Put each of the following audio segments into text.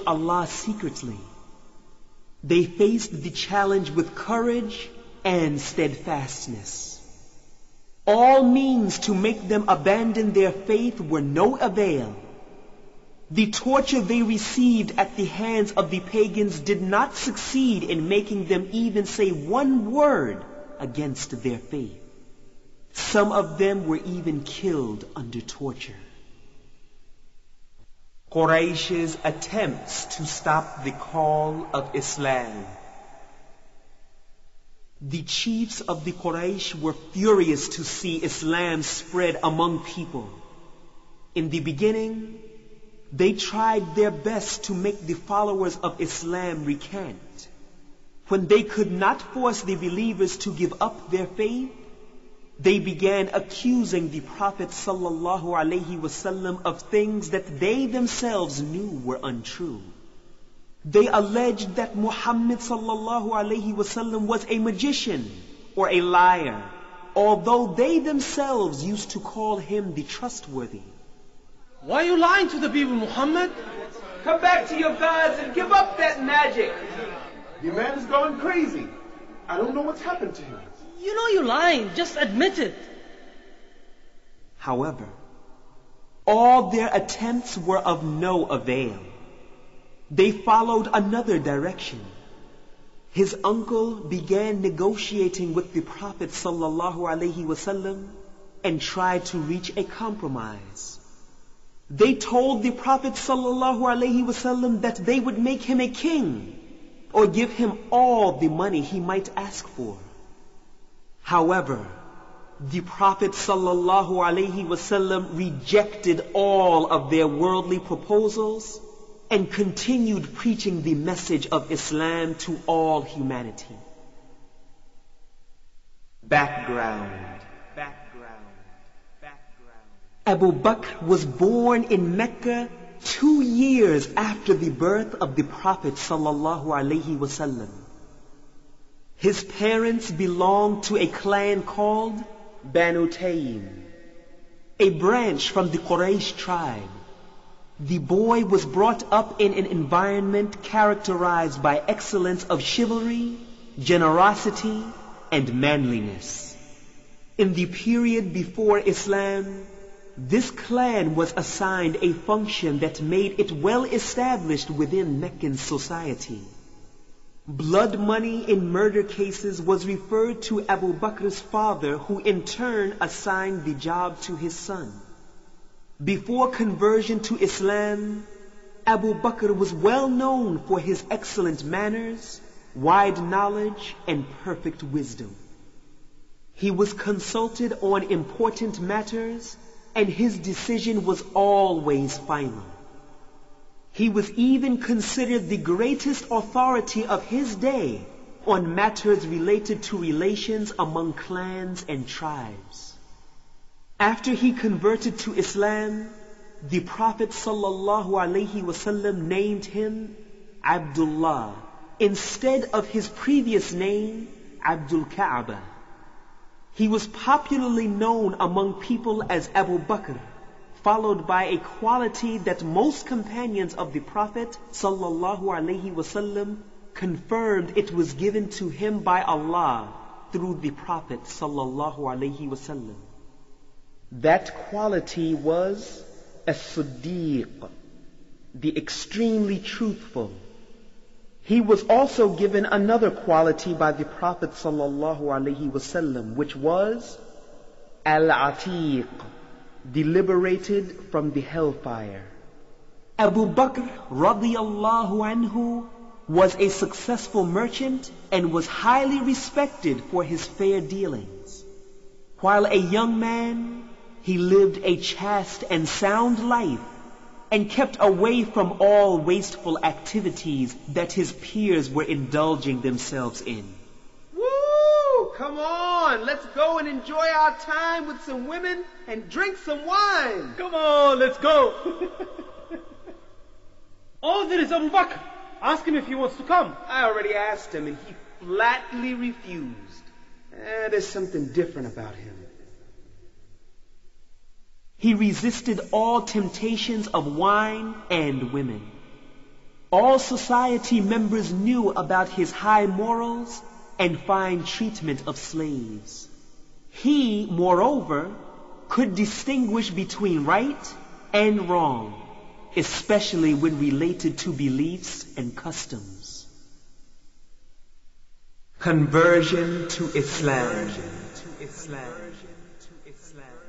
Allah secretly. They faced the challenge with courage and steadfastness. All means to make them abandon their faith were no avail. The torture they received at the hands of the pagans did not succeed in making them even say one word against their faith. Some of them were even killed under torture. Quraysh's attempts to stop the call of Islam. The chiefs of the Quraysh were furious to see Islam spread among people. In the beginning, they tried their best to make the followers of Islam recant. When they could not force the believers to give up their faith, they began accusing the Prophet ﷺ of things that they themselves knew were untrue. They alleged that Muhammad ﷺ was a magician or a liar, although they themselves used to call him the trustworthy. Why are you lying to the people, Muhammad? Come back to your gods and give up that magic. The man is going crazy. I don't know what's happened to him. You know you're lying. Just admit it. However, all their attempts were of no avail. They followed another direction. His uncle began negotiating with the Prophet ﷺ and tried to reach a compromise. They told the Prophet ﷺ that they would make him a king or give him all the money he might ask for. However, the Prophet ﷺ rejected all of their worldly proposals and continued preaching the message of Islam to all humanity. Background. Abu Bakr was born in Mecca 2 years after the birth of the Prophet ﷺ. His parents belonged to a clan called Banu Taym, a branch from the Quraysh tribe. The boy was brought up in an environment characterized by excellence of chivalry, generosity, and manliness. In the period before Islam, this clan was assigned a function that made it well established within Meccan society. Blood money in murder cases was referred to Abu Bakr's father, who in turn assigned the job to his son. Before conversion to Islam, Abu Bakr was well known for his excellent manners, wide knowledge, and perfect wisdom. He was consulted on important matters, and his decision was always final. He was even considered the greatest authority of his day on matters related to relations among clans and tribes. After he converted to Islam, the Prophet ﷺ named him Abdullah instead of his previous name, Abdul Ka'bah. He was popularly known among people as Abu Bakr, followed by a quality that most companions of the Prophet ﷺ confirmed it was given to him by Allah through the Prophet ﷺ. That quality was As Siddiq, the extremely truthful. He was also given another quality by the Prophet ﷺ, which was Al-Atiq, the liberated from the hellfire. Abu Bakr radiyallahu anhu was a successful merchant and was highly respected for his fair dealings. While a young man, he lived a chaste and sound life and kept away from all wasteful activities that his peers were indulging themselves in. Woo! Come on, let's go and enjoy our time with some women and drink some wine. Come on, let's go. Oh, there is Abu Bakr. Ask him if he wants to come. I already asked him and he flatly refused. There's something different about him. He resisted all temptations of wine and women. all society members knew about his high morals and fine treatment of slaves. He, moreover, could distinguish between right and wrong, especially when related to beliefs and customs. Conversion to Islam.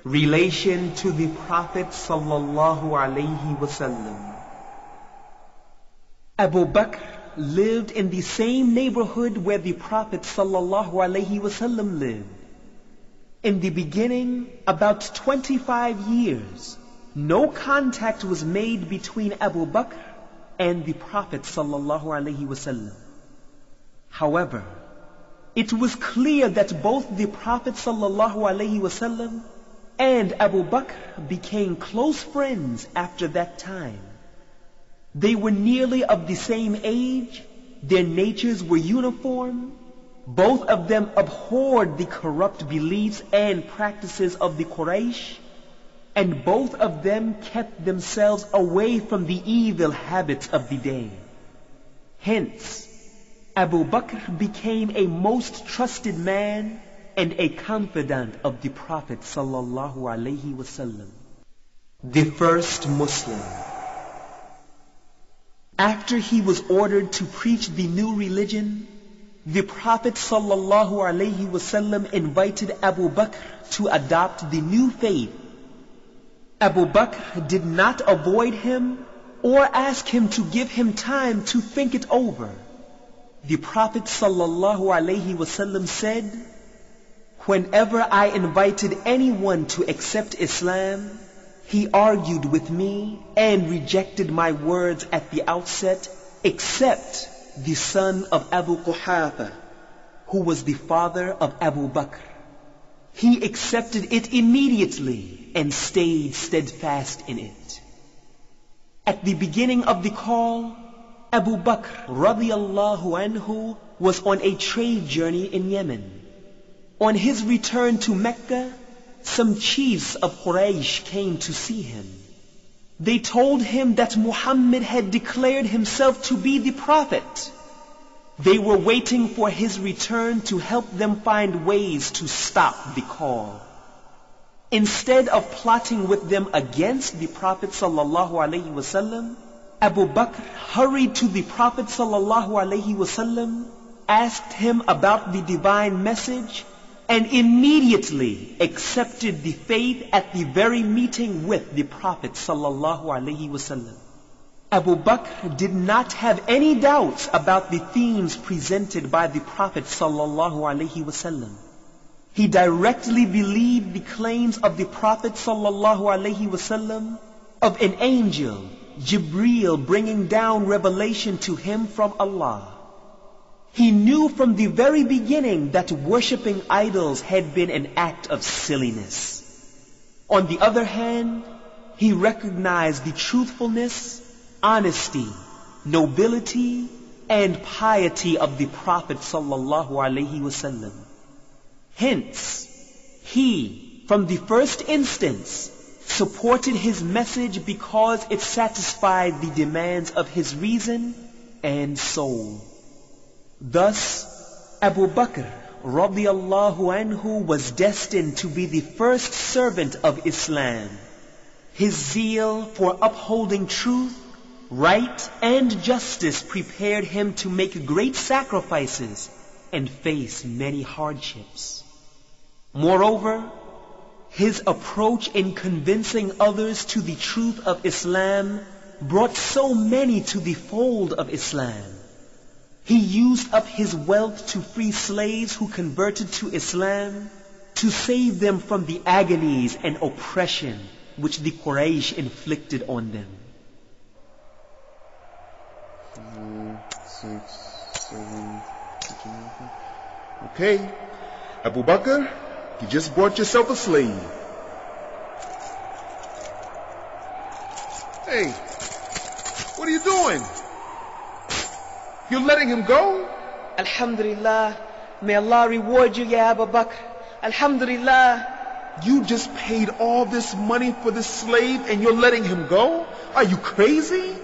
Relation to the Prophet sallallahu alaihi wasallam. Abu Bakr lived in the same neighborhood where the Prophet sallallahu alaihi wasallam lived. In the beginning, about 25 years, no contact was made between Abu Bakr and the Prophet sallallahu alaihi wasallam. However, it was clear that both the Prophet sallallahu alaihi wasallam and Abu Bakr became close friends after that time. They were nearly of the same age, their natures were uniform, both of them abhorred the corrupt beliefs and practices of the Quraysh, and both of them kept themselves away from the evil habits of the day. Hence, Abu Bakr became a most trusted man and a confidant of the Prophet sallallahu alaihi wasallam. The first Muslim. After he was ordered to preach the new religion, the Prophet sallallahu alaihi wasallam invited Abu Bakr to adopt the new faith. Abu Bakr did not avoid him or ask him to give him time to think it over. The Prophet sallallahu alaihi wasallam said, "Whenever I invited anyone to accept Islam, he argued with me and rejected my words at the outset, except the son of Abu Quhafa, who was the father of Abu Bakr. He accepted it immediately and stayed steadfast in it." At the beginning of the call, Abu Bakr radiyallahu anhu was on a trade journey in Yemen. On his return to Mecca, some chiefs of Quraysh came to see him. They told him that Muhammad had declared himself to be the Prophet. They were waiting for his return to help them find ways to stop the call. Instead of plotting with them against the Prophet sallallahu alaihi wasallam, Abu Bakr hurried to the Prophet sallallahu alaihi wasallam, asked him about the divine message, and immediately accepted the faith at the very meeting with the Prophet sallallahu alaihi wasallam. Abu Bakr did not have any doubts about the themes presented by the Prophet sallallahu alaihi wasallam. He directly believed the claims of the Prophet sallallahu alaihi wasallam of an angel, Jibreel, bringing down revelation to him from Allah. He knew from the very beginning that worshipping idols had been an act of silliness. On the other hand, he recognized the truthfulness, honesty, nobility, and piety of the Prophet sallallahu alaihi wasallam. Hence, he, from the first instance, supported his message because it satisfied the demands of his reason and soul. Thus, Abu Bakr radiyallahu anhu was destined to be the first servant of Islam. His zeal for upholding truth, right, and justice prepared him to make great sacrifices and face many hardships. Moreover, his approach in convincing others to the truth of Islam brought so many to the fold of Islam. He used up his wealth to free slaves who converted to Islam, to save them from the agonies and oppression which the Quraysh inflicted on them. 5, 6, 7, 8. Okay, Abu Bakr, you just bought yourself a slave. Hey, what are you doing? You're letting him go? Alhamdulillah, may Allah reward you, Ya Abu Bakr. Alhamdulillah. You just paid all this money for this slave and you're letting him go? Are you crazy?